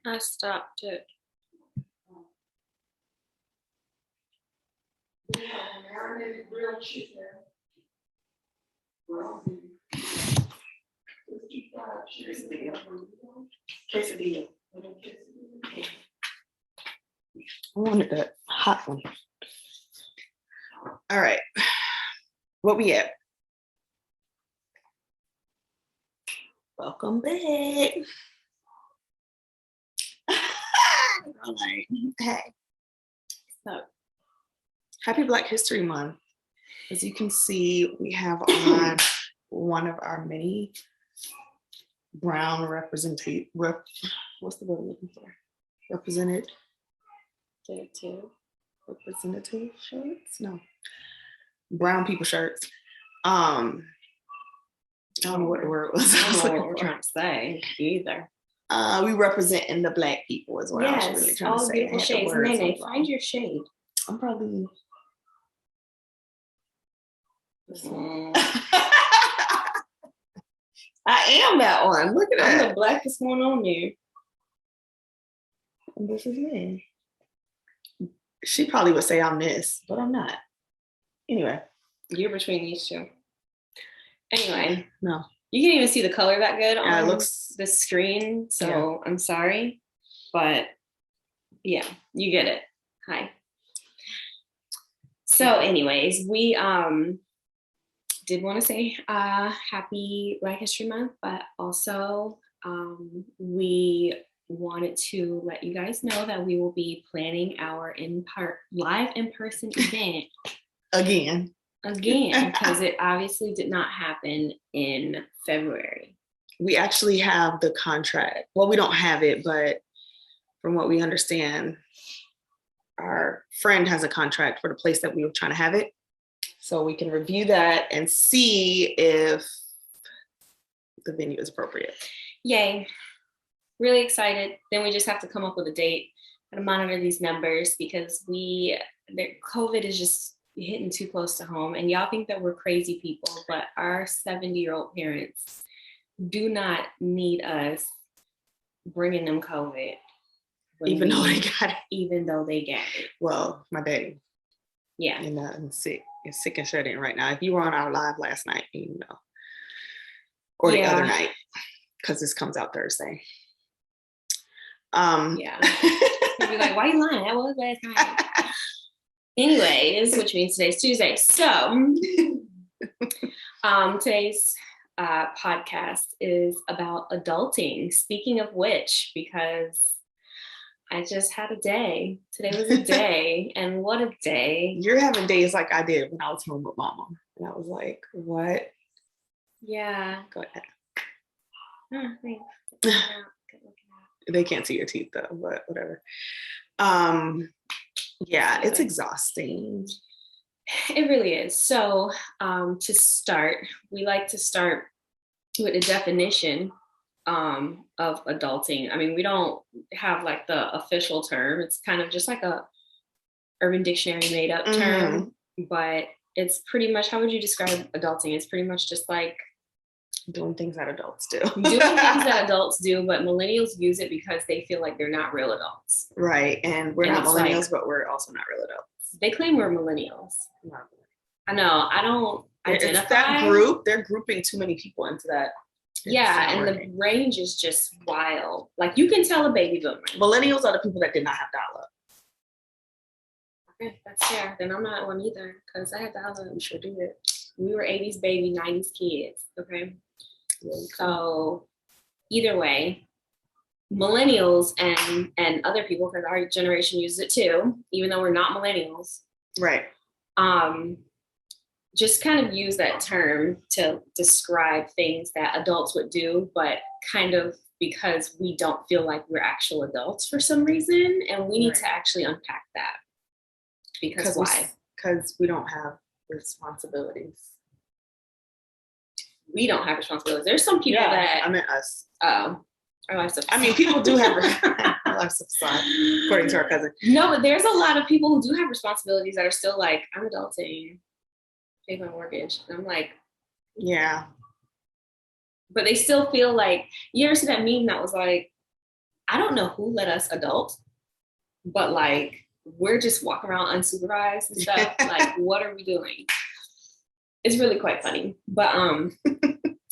I stopped it. Marinated grilled chicken. Quesadilla. I wanted that hot one. All right. What we at? Welcome back. All right. Hey. So, happy Black History Month. As you can see, we have on one of our many brown what's the word I'm looking for? Representative shirts? No. Brown people shirts. I don't know what the word was. I don't know what we're trying to say either. We representing the Black people is what I was really trying to say. Beautiful shades. Nene, find your shade. I'm probably. I am that one. Look at that. I'm the blackest one on you. And this is me. She probably would say I'm this, but I'm not. Anyway. You're between these two. Anyway. No. You can't even see the color that good on it looks, the screen, so I'm sorry. But yeah, you get it. Hi. So anyways, we did want to say happy Black History Month, but also we wanted to let you guys know that we will be planning our live in-person event again, because it obviously did not happen in February. We actually have the contract. Well, we don't have it, but from what we understand, our friend has a contract for the place that we were trying to have it. So we can review that and see if the venue is appropriate. Yay. Really excited. Then we just have to come up with a date and monitor these numbers because COVID is just hitting too close to home. And y'all think that we're crazy people, but our 70-year-old parents do not need us bringing them COVID. Even though they got it. Well, my daddy. Yeah. And sick. It's sick and shut in right now. If you were on our live last night, you know. Or the other night, because this comes out Thursday. Yeah. You'd be like, why are you lying? That was last night. Anyways, which means today's Tuesday. So today's podcast is about adulting. Speaking of which, because I just had a day. Today was a day, and what a day. You're having days like I did when I was home with Mama. And I was like, what? Yeah. Go ahead. Oh, thanks. They can't see your teeth though, but whatever. Yeah, it's exhausting. It really is. So to start, we like to start with a definition of adulting. I mean, we don't have like the official term. It's kind of just like a Urban Dictionary made up term, but it's pretty much, how would you describe adulting? It's pretty much just like doing things that adults do. Doing things that adults do, but millennials use it because they feel like they're not real adults. Right, and we're not millennials, but we're also not real adults. They claim we're millennials. I know, I don't identify. It's that group, they're grouping too many people into that. Yeah, and the range is just wild. Like, you can tell a baby boomer. Millennials are the people that did not have dial-up. Okay, that's fair. Then I'm not one either, because I had dial-up. We sure did. We were 80s baby, 90s kids, okay? So either way, millennials and other people, because our generation uses it too, even though we're not millennials, right? Just kind of use that term to describe things that adults would do, but kind of because we don't feel like we're actual adults for some reason, and we need to actually unpack that. Because why? Because we don't have responsibilities. We don't have responsibilities. There's some people that I meant us. Oh, our lives. I mean, people do have our lives aside, according to our cousin. No, but there's a lot of people who do have responsibilities that are still like, I'm adulting, pay my mortgage. And I'm like, yeah. but they still feel like, you ever see that meme that was like, I don't know who let us adults, but like, we're just walking around unsupervised and stuff. Like, what are we doing? It's really quite funny. But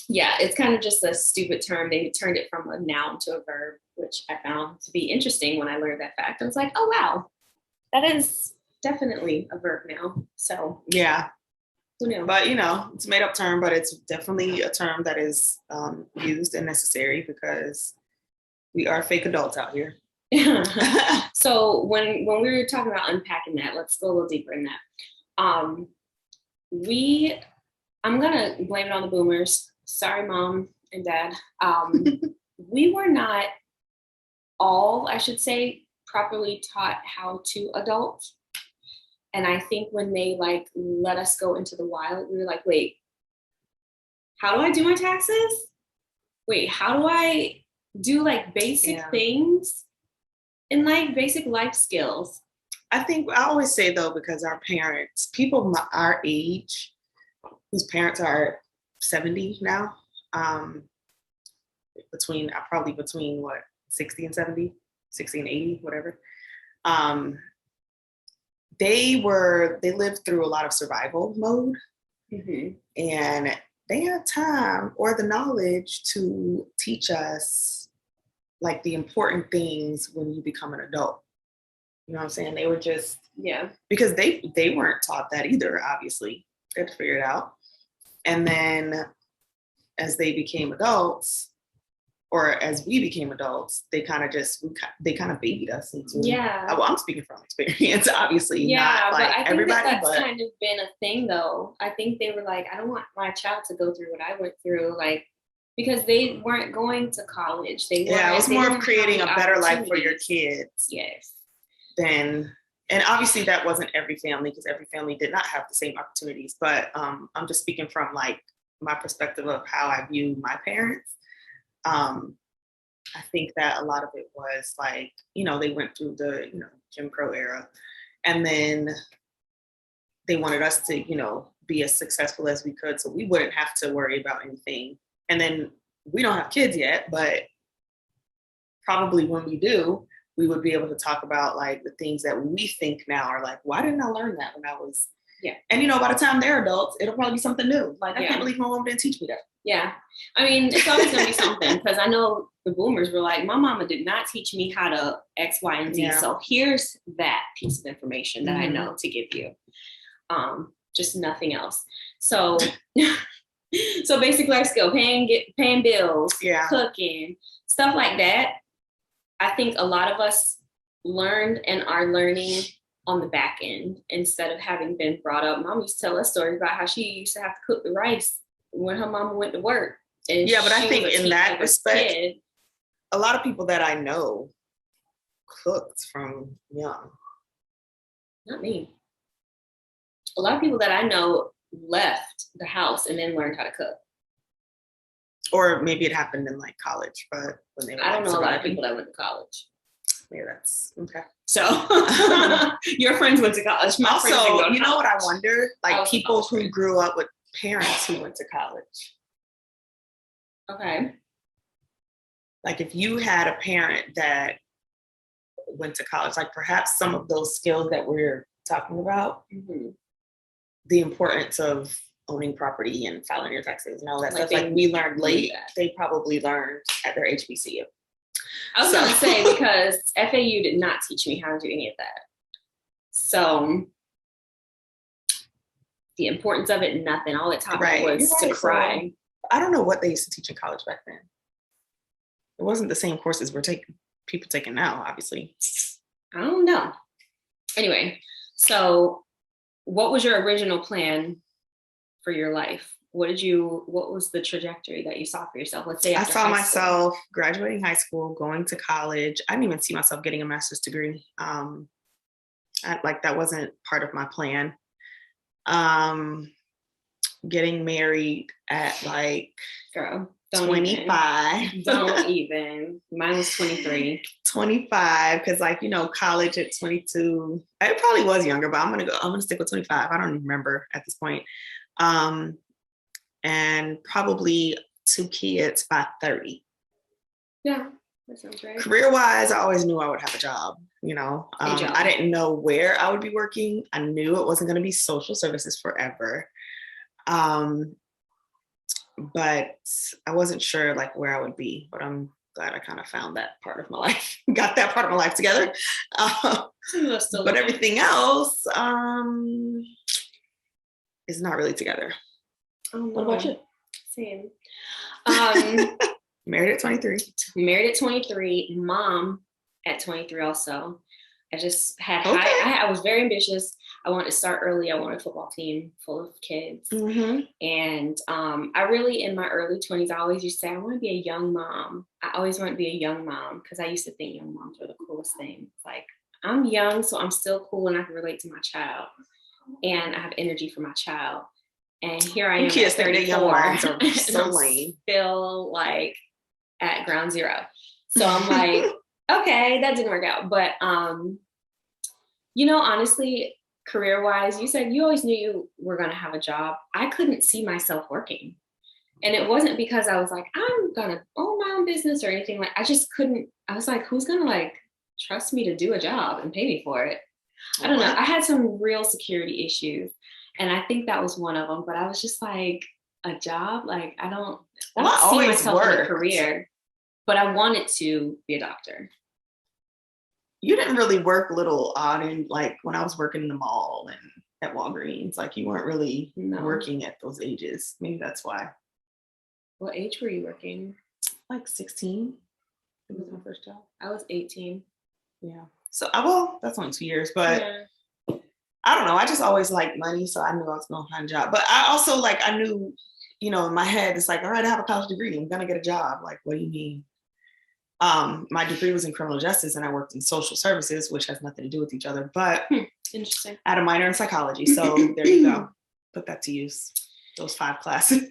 yeah, it's kind of just a stupid term. They turned it from a noun to a verb, which I found to be interesting when I learned that fact. I was like, oh wow, that is definitely a verb now. So yeah. Who knew? But it's a made up term, but it's definitely a term that is used and necessary because we are fake adults out here. So when we were talking about unpacking that, let's go a little deeper in that. I'm gonna blame it on the boomers. Sorry, mom and dad. We were not all, I should say, properly taught how to adult. And I think when they like let us go into the wild, we were like, wait, how do I do my taxes? Wait, how do I do like basic things and like basic life skills? I think I always say though, because our parents, people our age, whose parents are 70 now, between what, 60 and 70, 60 and 80, whatever. They lived through a lot of survival mode, and they had time or the knowledge to teach us like the important things when you become an adult. You know what I'm saying? They were just, because they weren't taught that either, obviously. They had to figure it out. And then as they became adults, or as we became adults, they kind of babied us into. Well, I'm speaking from experience, obviously. Not like but I think everybody, that's kind of been a thing, though. I think they were like, I don't want my child to go through what I went through, like, because they weren't going to college. It was more of creating a better life for your kids. Yes. And obviously that wasn't every family, because every family did not have the same opportunities. But I'm just speaking from like my perspective of how I view my parents. I think that a lot of it was like, they went through the, Jim Crow era, and then they wanted us to, be as successful as we could, so we wouldn't have to worry about anything. And then we don't have kids yet, but probably when we do, we would be able to talk about like the things that we think now are like, why didn't I learn that when I was, And by the time they're adults, it'll probably be something new. Like, I can't believe my mom didn't teach me that. Yeah. I mean, it's always going to be something, because I know the boomers were like, my mama did not teach me how to X, Y, and Z. Yeah. So here's that piece of information that I know to give you. Just nothing else. So, so basic life skill, paying bills, cooking, stuff like that. I think a lot of us learned and are learning on the back end instead of having been brought up. Mom used to tell us stories about how she used to have to cook the rice when her mama went to work. And but I think in that respect, a lot of people that I know cooked from young. Not me. A lot of people that I know left the house and then learned how to cook. Or maybe it happened in like college, but when they were, I don't know a lot of people that went to college. Maybe that's okay. So your friends went to college. My also, friends didn't go to college. What I wonder? Like people who grew up with parents who went to college. Okay. Like if you had a parent that went to college, like perhaps some of those skills that we're talking about, the importance of owning property and filing your taxes and all that stuff, like we learned late, they probably learned at their HBCU. I was going to say, because FAU did not teach me how to do any of that. So the importance of it, nothing. All it taught me was to cry. So, I don't know what they used to teach in college back then. It wasn't the same courses people taking now, obviously. I don't know. Anyway, so what was your original plan for your life? What was the trajectory that you saw for yourself? Let's say I saw myself graduating high school, going to college. I didn't even see myself getting a master's degree. That wasn't part of my plan. Getting married at like 25. Don't even. Mine was 23. 25, because college at 22. It probably was younger, but I'm gonna stick with 25. I don't even remember at this point. And probably 2 kids by 30. Yeah, that sounds right. Career-wise, I always knew I would have a job, job. I didn't know where I would be working. I knew it wasn't going to be social services forever. But I wasn't sure like where I would be, but I'm glad I kind of found that part of my life, got that part of my life together. But everything else is not really together. Oh, no. What about you? Same. Married at 23. Married at 23, mom at 23 also. I just had I was very ambitious. I wanted to start early. I wanted a football team full of kids. Mm-hmm. And I really, in my early 20s, I always used to say, I want to be a young mom. I always want to be a young mom because I used to think young moms were the coolest thing. Like, I'm young, so I'm still cool and I can relate to my child. And I have energy for my child. And here I am at 34. Young moms are so lame. Still like at ground zero. So I'm like, okay, that didn't work out. But, honestly, career-wise, you said you always knew you were going to have a job. I couldn't see myself working. And it wasn't because I was like, I'm going to own my own business or anything. Like, I just couldn't. I was like, who's going to like trust me to do a job and pay me for it? I don't know. I had some real security issues. And I think that was one of them. But I was just like, a job? Like, I don't see myself in a career. But I wanted to be a doctor. You didn't really work little odd and like when I was working in the mall and at Walgreens, like you weren't really working at those ages. Maybe that's why. What age were you working? Like 16. It was my first job. I was 18. Yeah. So, that's only 2 years, but I don't know. I just always liked money. So I knew I was going to find a job. But I also I knew, in my head, it's like, all right, I have a college degree. I'm going to get a job. Like, what do you mean? My degree was in criminal justice and I worked in social services, which has nothing to do with each other, but interesting. I had a minor in psychology. So there you go. Put that to use, those 5 classes.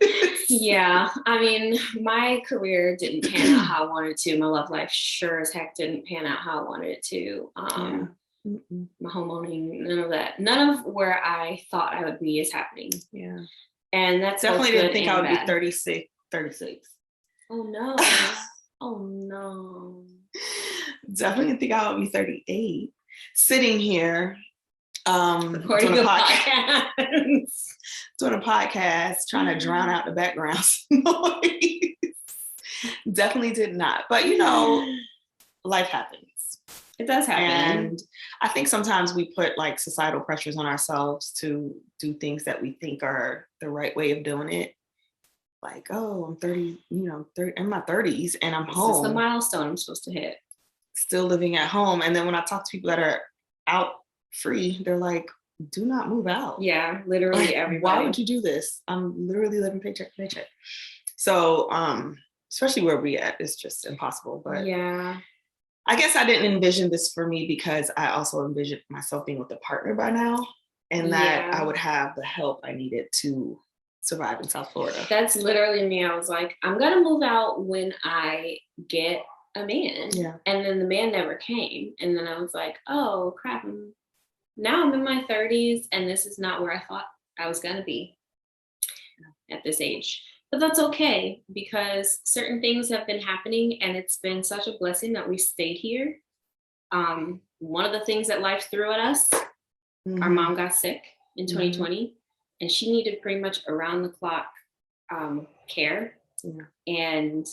Yeah. I mean, my career didn't pan out how I wanted to. My love life sure as heck didn't pan out how I wanted it to. My homeowning, none of that. None of where I thought I would be is happening. Yeah. And that's definitely didn't think I would be 36. Oh no. Oh no. Definitely didn't think I would be 38. Sitting here doing a podcast. Doing a podcast, trying to drown out the background noise. Definitely did not. But life happens. It does happen. And I think sometimes we put like societal pressures on ourselves to do things that we think are the right way of doing it. Like, oh, I'm 30, in my 30s and I'm home. This is the milestone I'm supposed to hit. Still living at home. And then when I talk to people that are out free, they're like, do not move out. Yeah, literally everybody. Why would you do this? I'm literally living paycheck to paycheck. So, especially where we at, it's just impossible. But yeah, I guess I didn't envision this for me because I also envisioned myself being with a partner by now and that I would have the help I needed to survive in South Florida. That's literally me. I was like, I'm going to move out when I get a man. Yeah. And then the man never came. And then I was like, oh, crap. Now I'm in my 30s and this is not where I thought I was going to be at this age. But that's okay because certain things have been happening and it's been such a blessing that we stayed here. One of the things that life threw at us, our mom got sick in 2020 and she needed pretty much around the clock care. Yeah. And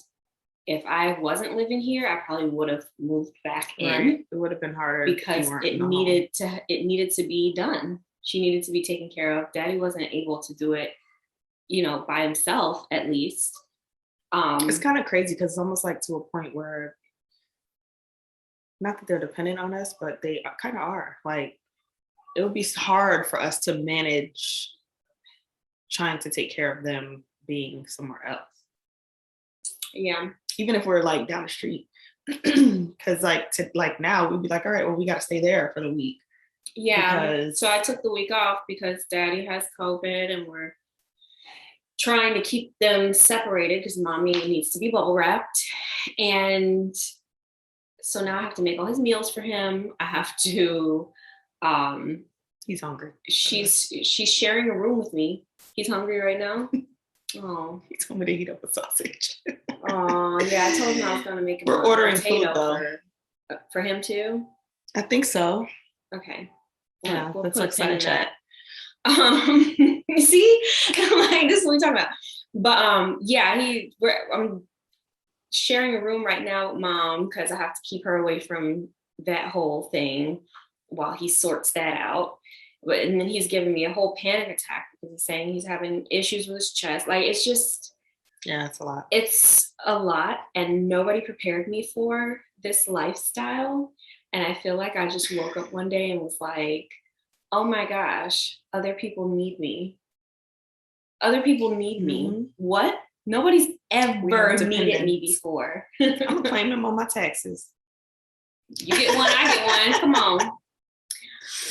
if I wasn't living here, I probably would have moved back in. Right. It would have been harder because it needed to be done. She needed to be taken care of. Daddy wasn't able to do it, by himself at least. It's kind of crazy because it's almost like to a point where, not that they're dependent on us, but they kind of are. Like, it would be hard for us to manage trying to take care of them being somewhere else. Yeah. Even if we're like down the street, because now we'd be like, all right, well, we got to stay there for the week. Yeah. So I took the week off because Daddy has COVID and we're trying to keep them separated because Mommy needs to be bubble wrapped. And so now I have to make all his meals for him. I have to, he's hungry. She's sharing a room with me. He's hungry right now. Oh. He told me to heat up a sausage. Oh, yeah. I told him I was going to make him We're a ordering potato food, though. for him too. I think so. Okay. Yeah, we'll that's put a a pin side in chat. that. You see, like this is what we're talking about. But yeah, I'm sharing a room right now with mom because I have to keep her away from that whole thing while he sorts that out. But and then he's giving me a whole panic attack because he's saying he's having issues with his chest. Like it's just, yeah, it's a lot. It's a lot, and nobody prepared me for this lifestyle. And I feel like I just woke up one day and was like, oh my gosh, other people need me. Other people need me. What? Nobody's ever needed me before. I'm gonna claim them on my taxes. You get one, I get one. Come on.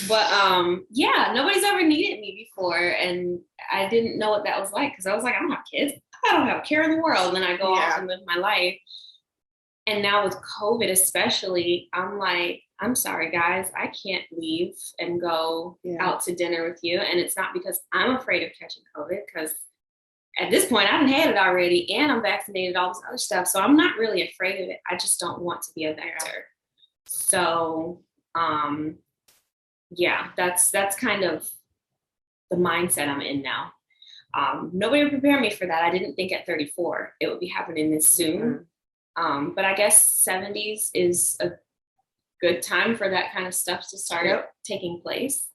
But yeah, nobody's ever needed me before, and I didn't know what that was like because I was like, I don't have kids. I don't have a care in the world. And then I go off and live my life. And now with COVID especially, I'm like, I'm sorry, guys, I can't leave and go out to dinner with you. And it's not because I'm afraid of catching COVID, because at this point, I've had it already and I'm vaccinated, all this other stuff. So I'm not really afraid of it. I just don't want to be a vector. So yeah, that's kind of the mindset I'm in now. Nobody would prepare me for that. I didn't think at 34 it would be happening this soon. But I guess 70s is a good time for that kind of stuff to start taking place.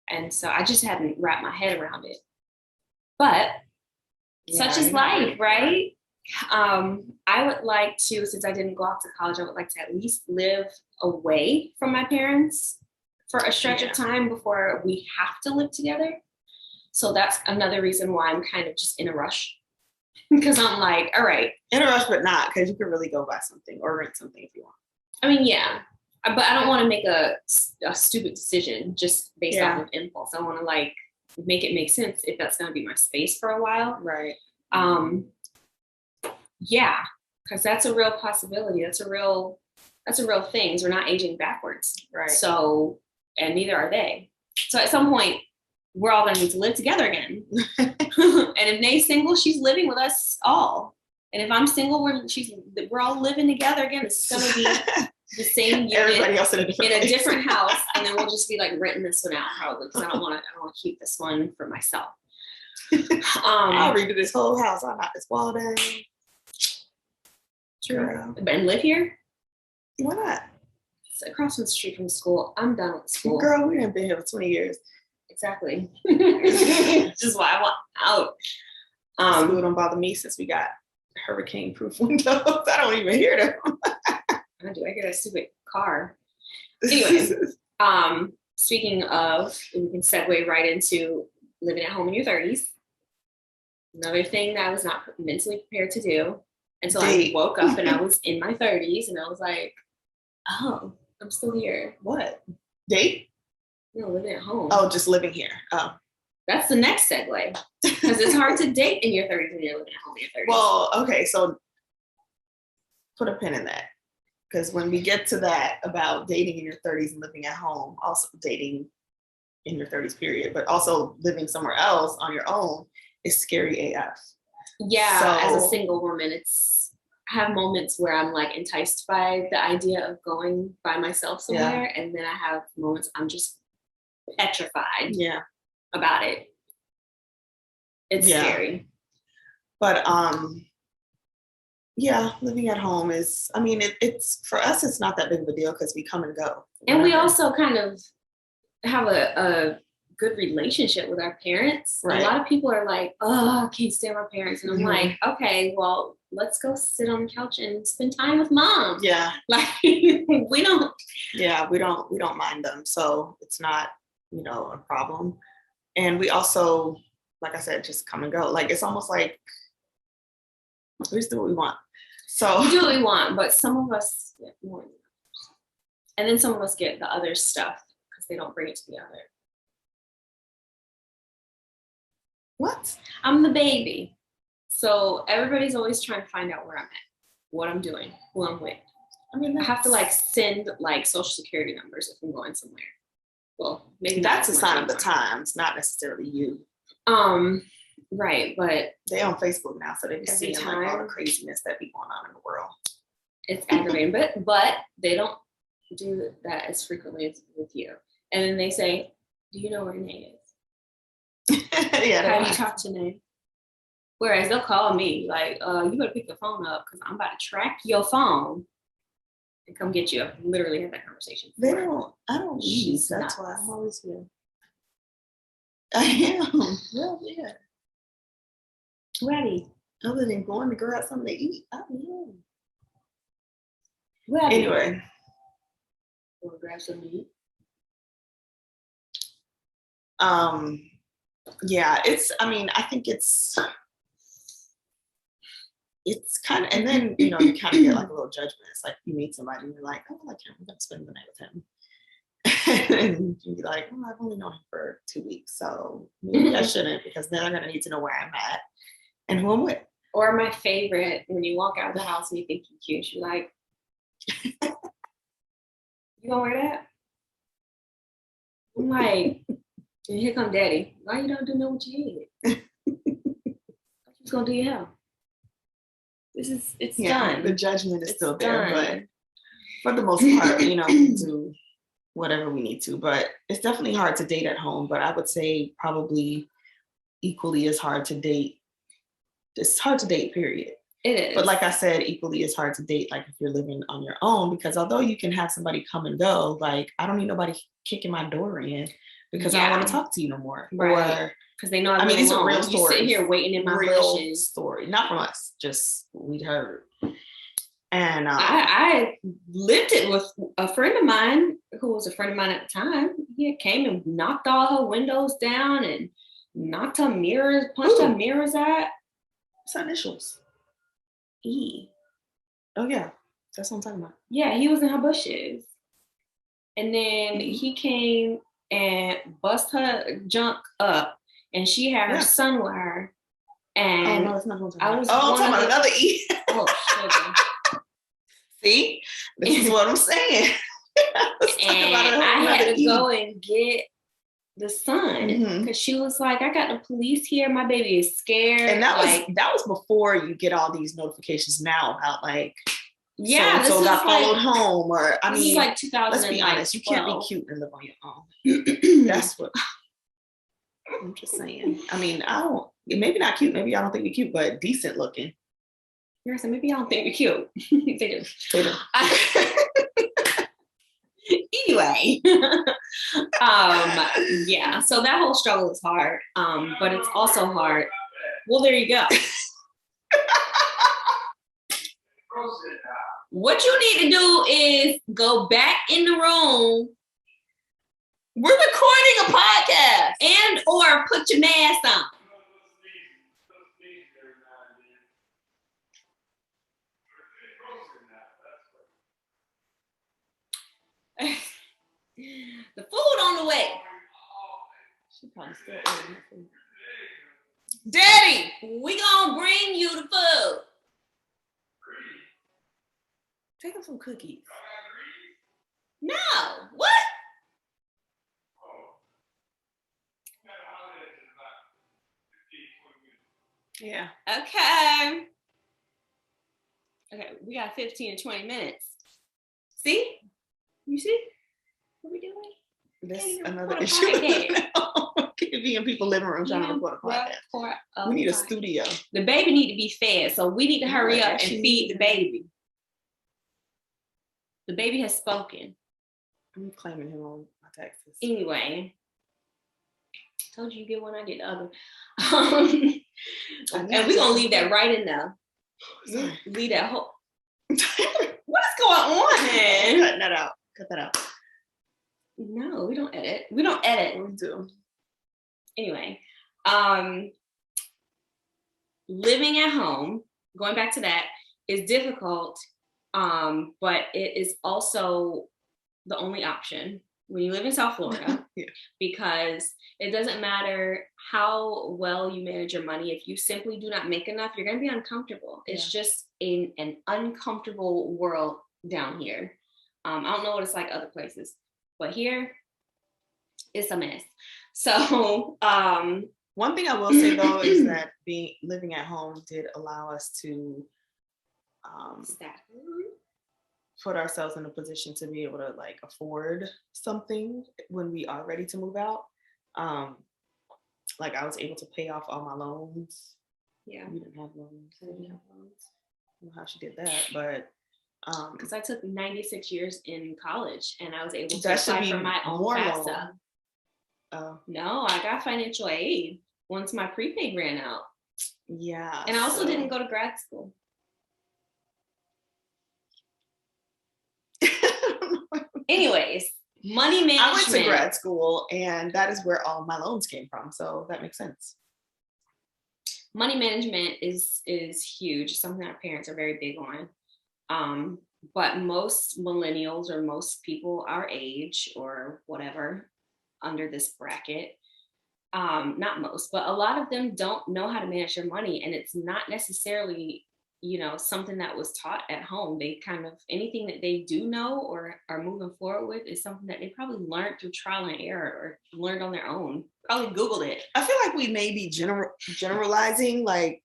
And so I just hadn't wrapped my head around it. But such is life, right? I would like to, since I didn't go off to college, I would like to at least live away from my parents for a stretch of time before we have to live together. So that's another reason why I'm kind of just in a rush. Because I'm like, all right. In a rush, but not, because you could really go buy something or rent something if you want. I mean, yeah. But I don't want to make a stupid decision just based off of impulse. I want to like make it make sense if that's going to be my space for a while. Right. Yeah, because that's a real possibility. That's a real thing. We're not aging backwards. Right. So, and neither are they. So at some point, we're all going to need to live together again. And if Nay's single, she's living with us all. And if I'm single, we're all living together again. This is going to be the same unit. Everybody else in a different house, and then we'll just be like renting this one out probably because I don't want to keep this one for myself. I'll redo this whole house. I'll knock this wall down. True. And live here? Why not? It's across the street from school. I'm done with school. Girl, we haven't been here for 20 years. Exactly. Which is why I want out. School don't bother me since we got hurricane-proof windows. I don't even hear them. I do. I hear that stupid car. Anyway, speaking of, we can segue right into living at home in your 30s. Another thing that I was not mentally prepared to do until I woke up and I was in my 30s and I was like, oh, I'm still here. What? Date? No, living at home. Oh, just living here. Oh. That's the next segue. Because it's hard to date in your 30s when you're living at home in your 30s. Well, okay, so put a pin in that. Because when we get to that about dating in your 30s and living at home, also dating in your 30s period, but also living somewhere else on your own is scary AF. Yeah, so, as a single woman, I have moments where I'm like enticed by the idea of going by myself somewhere, and then I have moments I'm just petrified about it. It's scary. But living at home is, I mean, it's for us, it's not that big of a deal because we come and go. And we also kind of have a good relationship with our parents. Right. A lot of people are like, oh, I can't stand my parents. And I'm like, okay, well, let's go sit on the couch and spend time with mom. Yeah. Like we don't mind them. So it's not, a problem. And we also, like I said, just come and go. Like, it's almost like we just do what we want. So we do what we want, but some of us get more than others. And then some of us get the other stuff because they don't bring it to the other. What? I'm the baby. So everybody's always trying to find out where I'm at, what I'm doing, who I'm with. I mean, I have to send social security numbers if I'm going somewhere. Well, maybe that's a sign of the times, not necessarily you. Right, but they on Facebook now, so they be every seeing like all the time craziness that be going on in the world. it's aggravating. But they don't do that as frequently as with you. And then they say, "Do you know where Renee is? Yeah, Have you talked to Renee?" Whereas they'll call me like, "You better pick the phone up because I'm about to track your phone and come get you." I've literally had that conversation. They don't. I don't leave. She's That's nuts. why I'm always here. I am. Well, yeah. Ready. Other than going to grab something to eat, I don't know. Ready. Anyway. We'll grab some meat. Yeah, I think it's kind of, and then, you kind of get like a little judgment. It's like you meet somebody and you're like, oh, I like him, I'm going to spend the night with him. And you'd be like, oh, I've only known him for 2 weeks, so maybe I shouldn't, because then I'm going to need to know where I'm at and who I'm with. Or my favorite, when you walk out of the house and you think you're cute, you're like, you gonna wear that? I'm like, and here come daddy. Why you don't do know what you did? Who's gonna do your hair? It's done. The judgment is it's still done. there, but for the most part, we do whatever we need to. But it's definitely hard to date at home. But I would say probably equally as hard to date. It's hard to date, period. It is. But like I said, equally as hard to date, like if you're living on your own, because although you can have somebody come and go, like I don't need nobody kicking my door in because I don't want to talk to you no more. Right. Or because they know these are real stories. You sit here waiting in my bushes. Story, not from us, just we'd heard. And I lived it with a friend of mine who was a friend of mine at the time. He came and knocked all her windows down and knocked her mirrors, punched her mirrors out. What's her initials? E. Oh yeah, that's what I'm talking about. Yeah, he was in her bushes, and then he came and bust her junk up, and she had her son with her. And no, it's not what I was. I'm talking about another E. Oh, sugar. See, this is what I'm saying. I had to go and get the son because she was like, I got the police here, my baby is scared. And that was before you get all these notifications now about like so got followed home, or I mean, like 2000. Let's be honest, you can't be cute and live on your own. That's what I'm just saying. I mean, maybe not cute, maybe I don't think you're cute, but decent looking. Yeah, so maybe I don't think you're cute. They do. Anyway, yeah, so that whole struggle is hard, but it's also hard. Well, there you go. What you need to do is go back in the room. We're recording a podcast, and or put your mask on. The food on the way. She probably still ordering food. Daddy, we gonna bring you the food. Take them some cookies. No, what? Yeah. Okay, we got 15 to 20 minutes. See? You see what we doing? This another issue. Can't be in people's living room trying to record a podcast. We need a studio. The baby need to be fed, so we need to hurry up and feed the baby. The baby has spoken. I'm claiming him on my taxes. Anyway, told you get one, I get the other. And we're gonna leave that right in there. Leave that whole. What is going on? Cutting that out. Cut that out. No, we don't edit. We don't edit. We do. Anyway, living at home, going back to that, is difficult, but it is also the only option when you live in South Florida. Yeah. Because it doesn't matter how well you manage your money. If you simply do not make enough, you're going to be uncomfortable. It's just an uncomfortable world down here. I don't know what it's like other places, but here it's a mess. So One thing I will say though is that living at home did allow us to put ourselves in a position to be able to like afford something when we are ready to move out. Like I was able to pay off all my loans. Yeah. We didn't have loans. I didn't have loans. I don't know how she did that, but because I took 96 years in college and I was able to that should apply be for my own more FAFSA. Oh. No, I got financial aid once my prepaid ran out. Yeah. And I also didn't go to grad school. Anyways, money management. I went to grad school and that is where all my loans came from. So that makes sense. Money management is huge, something our parents are very big on. But most millennials or most people our age or whatever under this bracket, not most, but a lot of them don't know how to manage their money. And it's not necessarily, something that was taught at home. They kind of, anything that they do know or are moving forward with is something that they probably learned through trial and error or learned on their own, probably Googled it. I feel like we may be generalizing like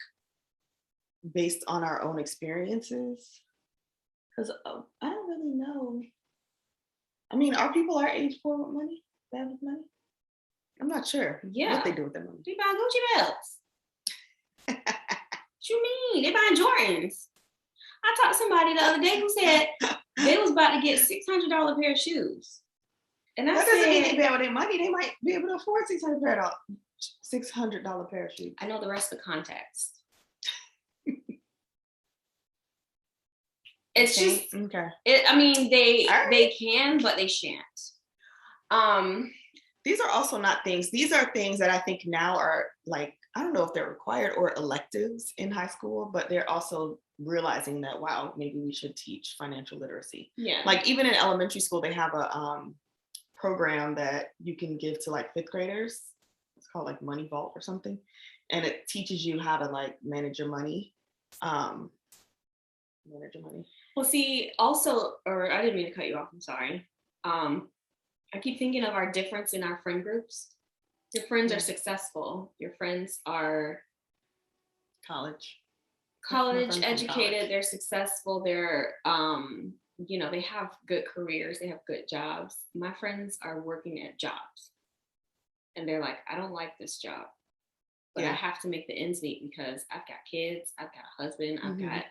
based on our own experiences. Because I don't really know. I mean, are people our age poor with money? Bad with money? I'm not sure. Yeah. What they do with their money. They buy Gucci belts. What you mean? They buying Jordans. I talked to somebody the other day who said they was about to get $600 pair of shoes. And that doesn't mean they bad with their money. They might be able to afford $600 pair of shoes. I know the rest of the context. It's just okay. They can, but they shan't. These are also not things. These are things that I think now are like, I don't know if they're required or electives in high school, but they're also realizing that, wow, maybe we should teach financial literacy. Yeah. Like even in elementary school, they have a program that you can give to like fifth graders. It's called like Money Vault or something. And it teaches you how to like manage your money. Well, see, also, or I didn't mean to cut you off, I'm sorry. I keep thinking of our difference in our friend groups. Your friends are successful. Your friends are college educated. College. They're successful. They're, they have good careers. They have good jobs. My friends are working at jobs. And they're like, I don't like this job, but I have to make the ends meet because I've got kids, I've got a husband, I've got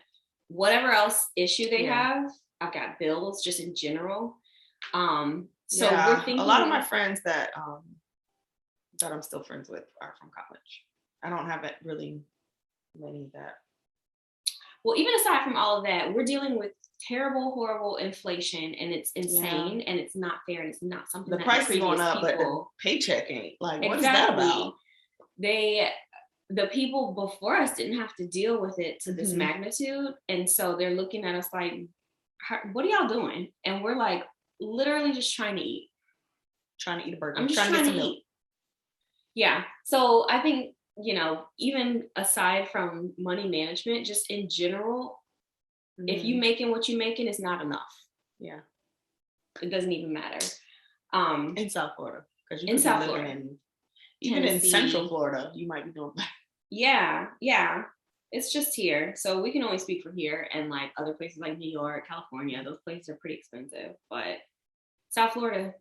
whatever else issue they have. I've got bills just in general. So we're thinking, a lot of my friends that I'm still friends with are from college. I don't have really many that. Well, even aside from all of that, we're dealing with terrible, horrible inflation, and it's insane, and it's not fair, and it's not something. The price is going up, but the paycheck ain't. Like, what is that about? The people before us didn't have to deal with it to this magnitude, and so they're looking at us like, "What are y'all doing?" And we're like, literally just trying to eat. Trying to eat a burger. I'm just trying to eat. Yeah. So I think, even aside from money management, just in general, if you making what you're making is not enough. Yeah. It doesn't even matter. In South Florida. Because you in South living Florida. Even in Central Florida, you might be doing that. Yeah. It's just here. So we can only speak for here, and like other places like New York, California, those places are pretty expensive. But South Florida,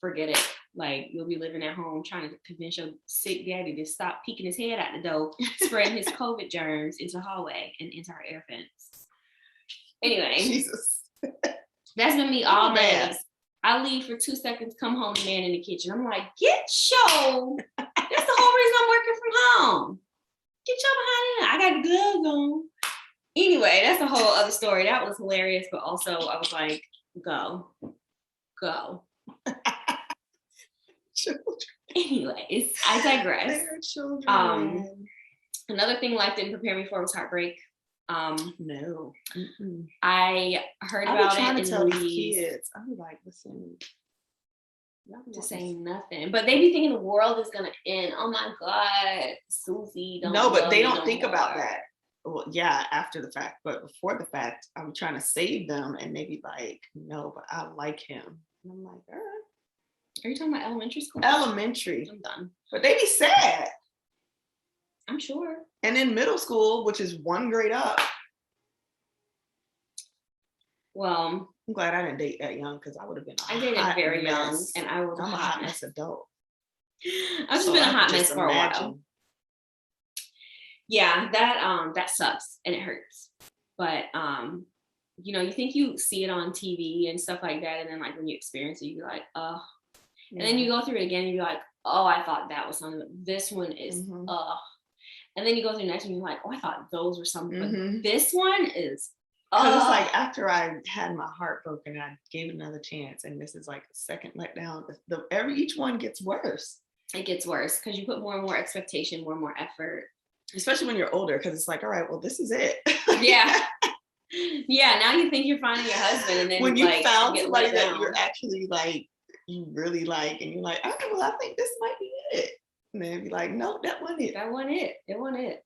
forget it. Like, you'll be living at home trying to convince your sick daddy to stop peeking his head out the door, spreading his COVID germs into the hallway and into our air fence. Anyway, Jesus. That's been me all day. I leave for 2 seconds, come home, man in the kitchen. I'm like, get your, that's the whole reason I'm working from home. Get your behind in. I got the gloves on. Anyway, that's a whole other story. That was hilarious, but also I was like, go. Anyways, I digress. They're children. Another thing life didn't prepare me for was heartbreak. No. I heard about it in tell movies. Kids. I'm like, listen. To say nothing, but they be thinking the world is gonna end. Oh my God, Susie, don't. No, but they don't think about that. Well, yeah, after the fact, but before the fact, I'm trying to save them, and they be like, no, but I like him. And I'm like, all right. Are you talking about elementary school? Elementary. I'm done. But they be sad. I'm sure. And in middle school, which is 1 grade up. Well, I'm glad I didn't date that young because I would have been I dated very young, and I was I'm a hot mess adult. I've just been a hot mess for a while. Yeah, that sucks and it hurts. But you think you see it on TV and stuff like that, and then like when you experience it, you're like, oh. And then you go through it again, and you're like, oh, I thought that was something. This one is And then you go through the next one, and you're like, oh, I thought those were something. But this one is because it's like after I had my heart broken, I gave it another chance, and this is like the second letdown. Each one gets worse. It gets worse because you put more and more expectation, more and more effort. Especially when you're older, because it's like, all right, well, this is it. Yeah. Yeah, now you think you're finding your husband, and then when you like, found somebody that you're actually like, you really like, and you're like, okay, well, I think this might be it. And then be like, no, that wasn't it. That wasn't it. It wasn't it.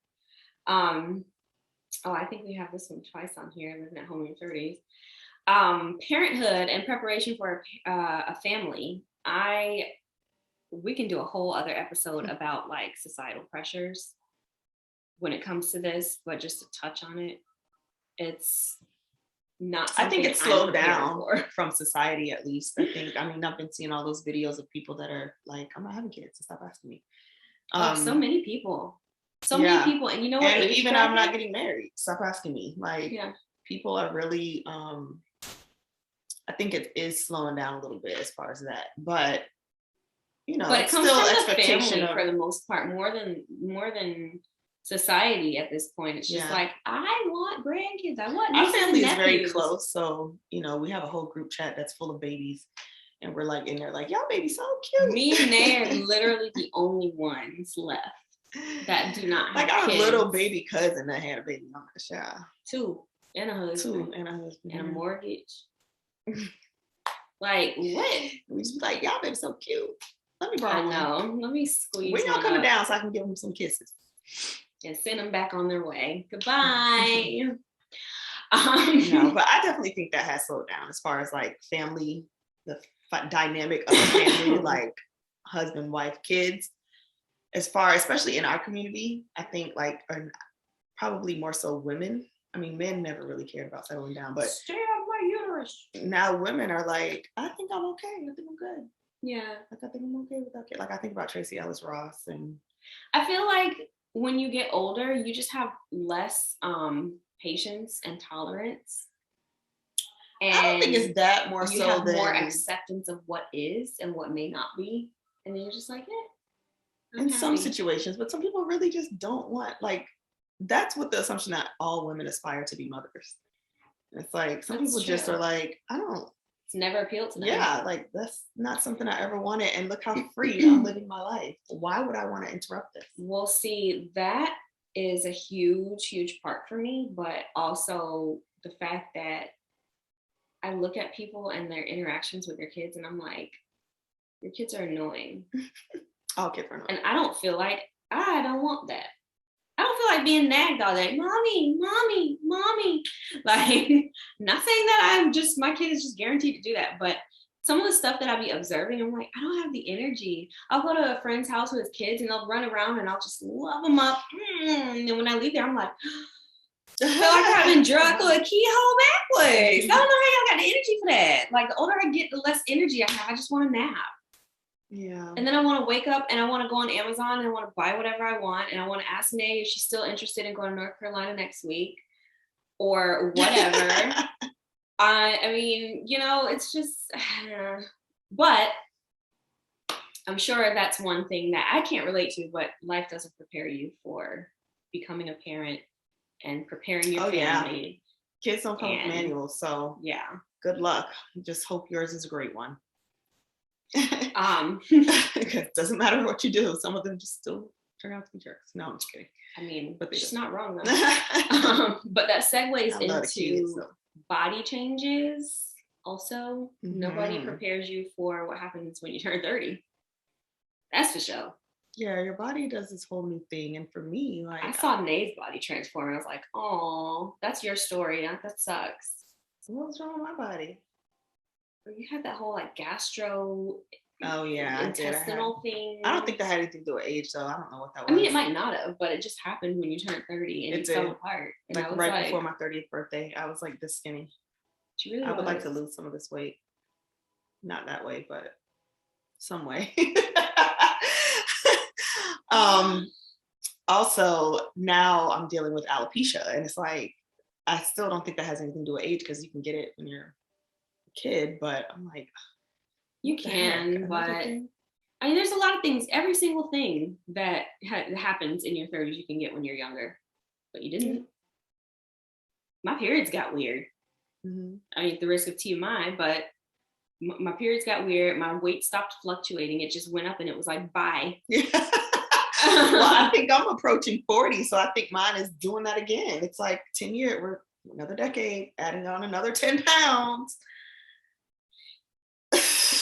I think we have this one twice on here, living at home in your 30s. Parenthood and preparation for a family. We can do a whole other episode about like societal pressures when it comes to this, but just to touch on it, it's not something I think it's slowed down from society, at least. I think, I've been seeing all those videos of people that are like, I'm not having kids, so stop asking me. So many people. Many people. And you know what? And even I'm not getting married, stop asking me. Like, people are really, I think it is slowing down a little bit as far as that. But, but it comes still from expectation the family for the most part, more than society at this point. It's just like, I want grandkids. I want our family is very close. So, we have a whole group chat that's full of babies. And we're like in there like, y'all baby so cute. Me and they are literally the only ones left that do not have like our kids. Little baby cousin that had a baby on the show. 2 and a husband. And a mortgage. Like, what? We just be like, y'all baby so cute. Let me borrow. I know. Let me squeeze. When y'all coming down so I can give them some kisses. And send them back on their way. Goodbye. No, but I definitely think that has slowed down as far as like family, the dynamic of a family, like husband, wife, kids. As far, especially in our community, I think like probably more so women. Men never really cared about settling down, but stay out my uterus. Now women are like, I think I'm okay. I think I'm good. Yeah. Like I think I'm okay without kids. Like I think about Tracy Ellis Ross, and I feel like when you get older, you just have less patience and tolerance. And I don't think it's that more you so have than more acceptance of what is and what may not be. And then you're just like, in some situations, but some people really just don't want, like, that's what the assumption that all women aspire to be mothers. It's like some people just are like, it's never appealed to them. Yeah, like that's not something I ever wanted, and look how free I'm living my life. Why would I want to interrupt this? Well, see, that is a huge part for me, but also the fact that I look at people and their interactions with their kids, and I'm like, your kids are annoying. All kids are annoying. And I don't feel like, I don't want that. I don't feel like being nagged all day. Mommy. Like, not saying that my kid is just guaranteed to do that, but some of the stuff that I'll be observing, I'm like, I don't have the energy. I'll go to a friend's house with his kids and they'll run around and I'll just love them up. And then when I leave there, I'm like, I feel like I've been drugged through a keyhole backwards. I don't know how y'all got the energy for that. Like, the older I get, the less energy I have. I just want a nap. Yeah. And then I want to wake up and I want to go on Amazon and I want to buy whatever I want. And I want to ask Nay if she's still interested in going to North Carolina next week or whatever. It's just, but I'm sure that's one thing that I can't relate to, but life doesn't prepare you for becoming a parent and preparing your family. Yeah. Kids don't come with manuals, so good luck. Just hope yours is a great one. It doesn't matter what you do, some of them just still turn out to be jerks. No, I'm just kidding. But she's not wrong though. But that segues into body changes. Also, nobody prepares you for what happens when you turn 30. That's for sure. Yeah, your body does this whole new thing, and for me, like I saw Nay's body transform, and I was like, "Oh, that's your story. That sucks." What's wrong with my body? You had that whole like gastro Oh yeah, intestinal things. I don't think that had anything to do with age, though. I don't know what that was. I mean, it might not have, but it just happened when you turned 30 and it fell apart. And like right before my 30th birthday, I was like this skinny. Really I would like to lose some of this weight. Not that way, but some way. Also, now I'm dealing with alopecia, and it's like I still don't think that has anything to do with age because you can get it when you're a kid, but I'm like, you can, but I mean, there's a lot of things. Every single thing that happens in your 30s, you can get when you're younger, but you didn't. My periods got weird. Mm-hmm. I mean, at the risk of TMI, but my periods got weird. My weight stopped fluctuating. It just went up, and it was like, bye. Well, I think I'm approaching 40, so I think mine is doing that again. It's like 10 years, we're another decade, adding on another 10 pounds.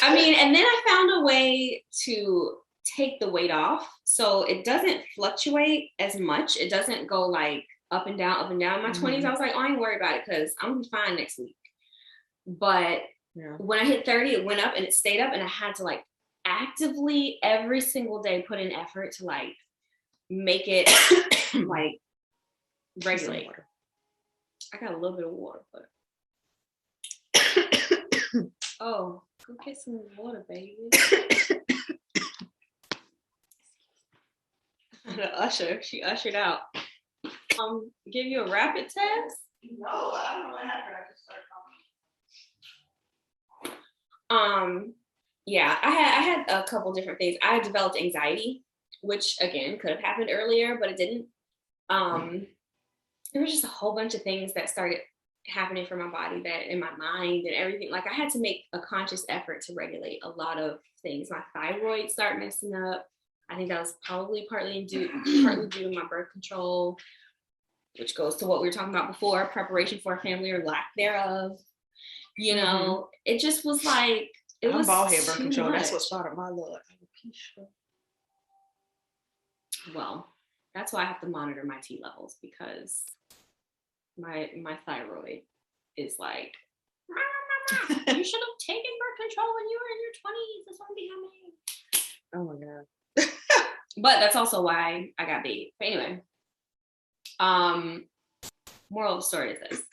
I mean, and then I found a way to take the weight off, so it doesn't fluctuate as much. It doesn't go like up and down, up and down. In my 20s, I was like, oh, I ain't worried about it because I'm gonna be fine next week. But when I hit 30, it went up and it stayed up, and I had to like actively every single day put in effort to like make it like regulate. I got a little bit of water, but oh, go get some water, baby. The usher, she ushered out. Give you a rapid test? No, I don't know what happened. I just started talking. Yeah, I had a couple different things. I developed anxiety, which again could have happened earlier, but it didn't. There was just a whole bunch of things that started happening for my body, that in my mind and everything. Like I had to make a conscious effort to regulate a lot of things. My thyroid started messing up. I think that was probably partly due to my birth control, which goes to what we were talking about before, preparation for a family or lack thereof. You know, it just was like, it was bald head birth control. Much. That's what started my little alopecia. Well, that's why I have to monitor my T levels, because my thyroid is like, you should have taken birth control when you were in your 20s. That's why I'm becoming. Oh my God. But that's also why I got big. But anyway, moral of the story is this.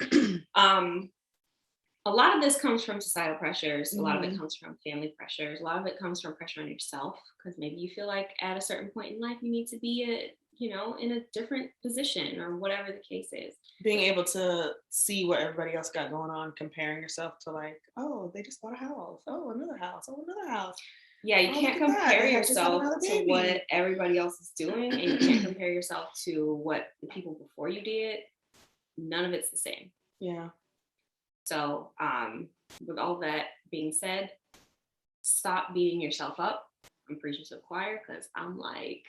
A lot of this comes from societal pressures. A lot of it comes from family pressures. A lot of it comes from pressure on yourself, because maybe you feel like at a certain point in life you need to be in a different position, or whatever the case is. Being able to see what everybody else got going on, comparing yourself to like, oh, they just bought a house. Oh, another house. Oh, another house. Yeah, you can't compare yourself to what everybody else is doing, and you can't compare yourself to what the people before you did. None of it's the same. Yeah. So, with all that being said, stop beating yourself up. I'm preaching to the choir, because I'm like,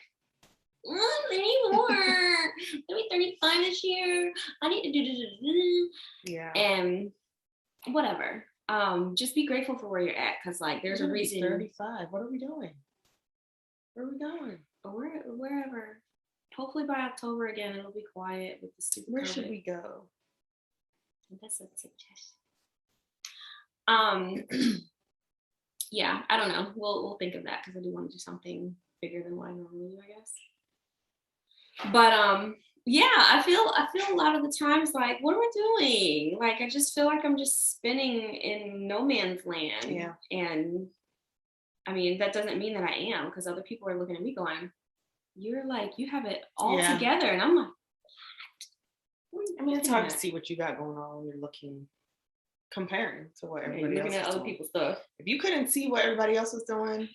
I need more. I'll be 35 this year. I need to do. Yeah. And whatever. Just be grateful for where you're at, because like there's a reason. 35. What are we doing? Where are we going? Wherever. Hopefully by October again, it'll be quiet with the stupid. Where should we go? That's a suggestion. Yeah, I don't know. We'll think of that, because I do want to do something bigger than what I normally do, I guess. But yeah, I feel a lot of the times like, what am I doing? Like, I just feel like I'm just spinning in no man's land. Yeah. And I mean, that doesn't mean that I am, because other people are looking at me going, you're like, you have it all together. And I'm like, what? I mean, it's hard to see what you got going on when you're comparing to what everybody else is doing. Looking at other people's stuff. If you couldn't see what everybody else was doing,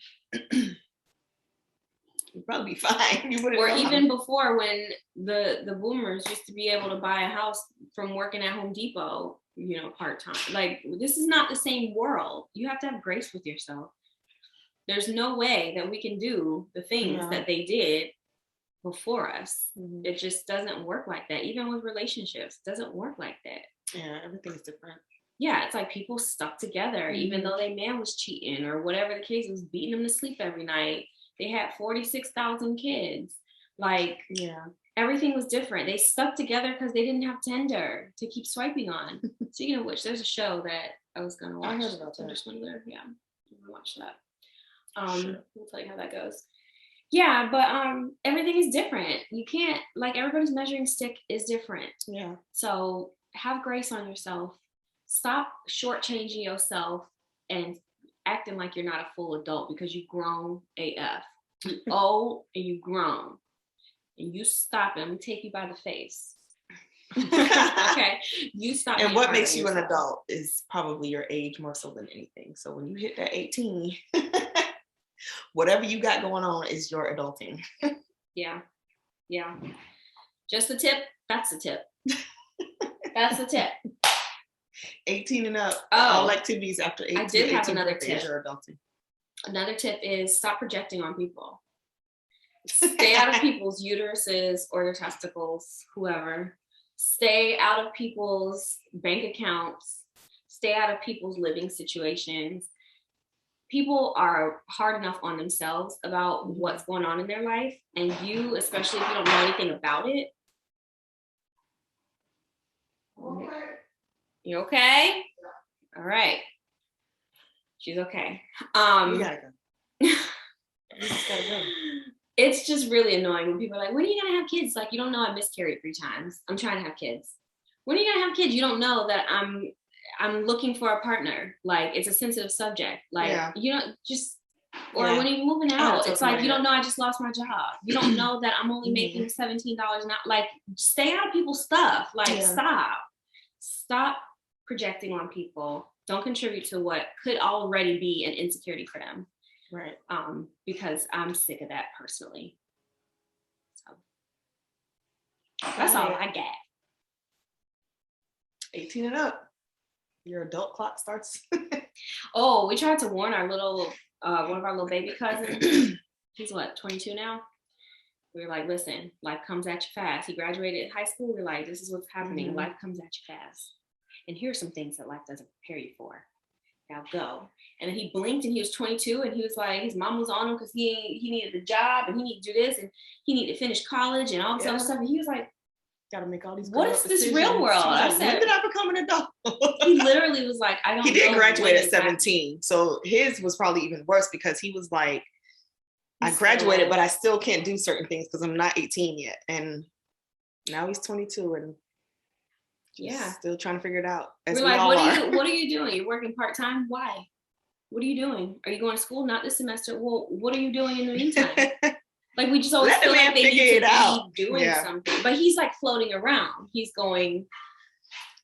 you'd probably be fine. You wouldn't. Or even before, when the boomers used to be able to buy a house from working at Home Depot, part-time. Like, this is not the same world. You have to have grace with yourself. There's no way that we can do the things that they did before us. It just doesn't work like that. Even with relationships, it doesn't work like that. Yeah, everything's different. Yeah, it's like people stuck together, even though their man was cheating or whatever the case was, beating them to sleep every night. They had 46,000 kids. Like, everything was different. They stuck together because they didn't have Tinder to keep swiping on. Speaking of which, there's a show that I was gonna watch. I heard about that. Tinder Swindler. Yeah, I'm gonna watch that. We'll tell you how that goes. Yeah, but everything is different. You can't, like, everybody's measuring stick is different. Yeah. So have grace on yourself. Stop shortchanging yourself and acting like you're not a full adult because you've grown AF. You old and you grown. And you stop it. I'm gonna take you by the face. Okay. You stop. And what makes you an adult is probably your age more so than anything. So when you hit that 18, whatever you got going on is your adulting. Yeah. Yeah. Just the tip. That's the tip. That's the tip. 18 and up. Oh, all activities after 18. I did have another tip. Your adulting. Another tip is stop projecting on people. Stay out of people's uteruses or their testicles, whoever. Stay out of people's bank accounts. Stay out of people's living situations. People are hard enough on themselves about what's going on in their life. And you, especially if you don't know anything about it. You okay? All right. She's okay. We gotta go. We just gotta go. It's just really annoying when people are like, when are you gonna have kids? Like, you don't know I miscarried 3 times. I'm trying to have kids. When are you gonna have kids? You don't know that I'm looking for a partner. Like, it's a sensitive subject. Like, you know, just, or when are you moving out? It's like, you don't know I just lost my job. You don't know that I'm only making $17 an hour. Like, stay out of people's stuff. Like, stop projecting on people. Don't contribute to what could already be an insecurity for them. Right. Because I'm sick of that personally. So that's all I got. 18 and up. Your adult clock starts. Oh, we tried to warn our little one of our little baby cousins. He's what, 22 now? We were like, listen, life comes at you fast. He graduated high school. We're like, this is what's happening. Life comes at you fast. And here's some things that life doesn't prepare you for. Now go. And then he blinked and he was 22 and he was like, his mom was on him because he needed a job and he needed to do this and he needed to finish college and all this other stuff. And he was like, gotta make all these. What is this real world? I said, when did I become an adult? He literally was like, I don't know. He did graduate at 17. So his was probably even worse because he was like, I graduated, but I still can't do certain things because I'm not 18 yet. And now he's 22 and still trying to figure it out. We're like, what are you doing? You're working part-time? Why? What are you doing? Are you going to school? Not this semester. Well, what are you doing in the meantime? Like, we just always feel like they need to be doing something. But he's like floating around. He's going,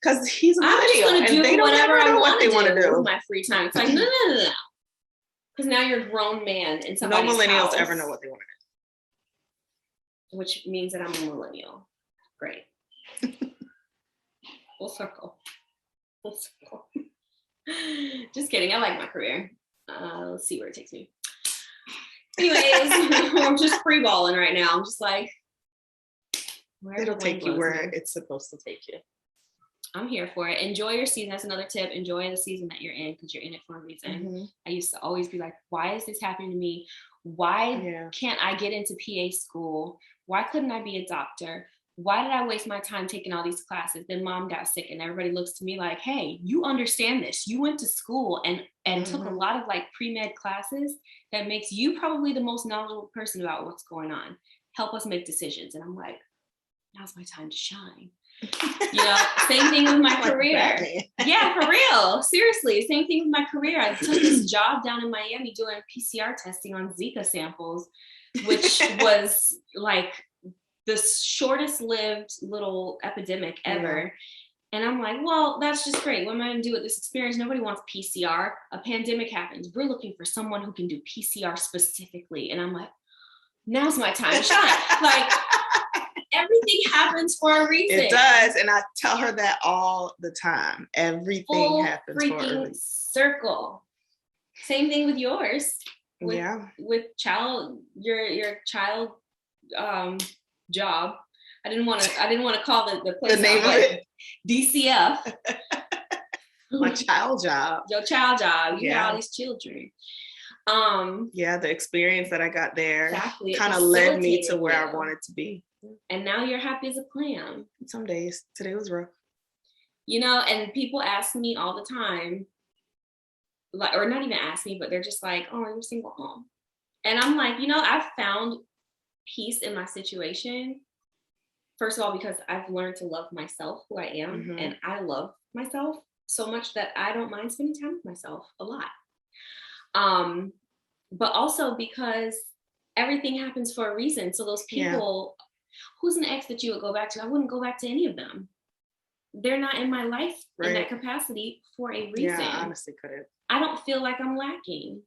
because he's a millennial I'm just going to do whatever I want to do with my free time. It's like, no. Because now you're a grown man in somebody's house. No millennials ever know what they want to do. Which means that I'm a millennial. Great. Full circle. Just kidding. I like my career. Let's see where it takes me. Anyways, I'm just free balling right now. I'm just like, it'll take you where it's supposed to take you. I'm here for it. Enjoy your season. That's another tip. Enjoy the season that you're in because you're in it for a reason. I used to always be like, why is this happening to me? Why can't I get into PA school? Why couldn't I be a doctor? Why did I waste my time taking all these classes? Then mom got sick and everybody looks to me like, hey, you understand this. You went to school and took a lot of like pre-med classes that makes you probably the most knowledgeable person about what's going on. Help us make decisions. And I'm like, now's my time to shine. You know, same thing with my career. Yeah, for real. Seriously, same thing with my career. I took this job down in Miami doing PCR testing on Zika samples, which was like the shortest lived little epidemic ever. And I'm like, well, that's just great. What am I going to do with this experience? Nobody wants PCR. A pandemic happens. We're looking for someone who can do PCR specifically. And I'm like, now's my time to shine. Like, everything happens for a reason. It does. And I tell her that all the time. Everything happens for a reason. Circle. Same thing with yours. With your child job. I didn't want to call the place the name of it DCF. My child job. Your child job. You got all these children. The experience that I got there kind of led me to where I wanted to be. And now you're happy as a clam. Some days. Today was rough. You know, and people ask me all the time, like, or not even ask me, but they're just like, oh, you're single. Oh. And I'm like, I've found peace in my situation. First of all, because I've learned to love myself, who I am, and I love myself so much that I don't mind spending time with myself a lot. But also because everything happens for a reason. So those people, who's an ex that you would go back to? I wouldn't go back to any of them. They're not in my life in that capacity for a reason. Yeah, I honestly couldn't. I don't feel like I'm lacking.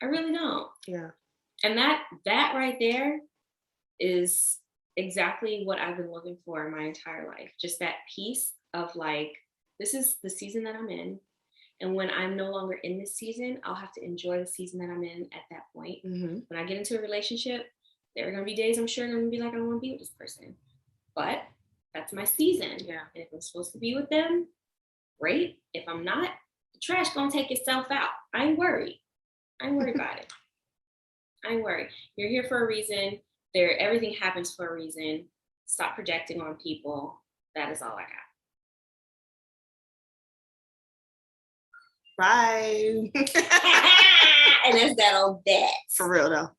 I really don't. Yeah. And that right there is exactly what I've been looking for my entire life. Just that peace of like, this is the season that I'm in. And when I'm no longer in this season, I'll have to enjoy the season that I'm in at that point. When I get into a relationship, there are going to be days I'm sure I'm going to be like, I don't want to be with this person. But that's my season. Yeah. And if I'm supposed to be with them, great. If I'm not, the trash going to take itself out. I ain't worried. I ain't worried about it. I ain't worried. You're here for a reason. Everything happens for a reason. Stop projecting on people. That is all I got. Bye. And that's that old that. For real though.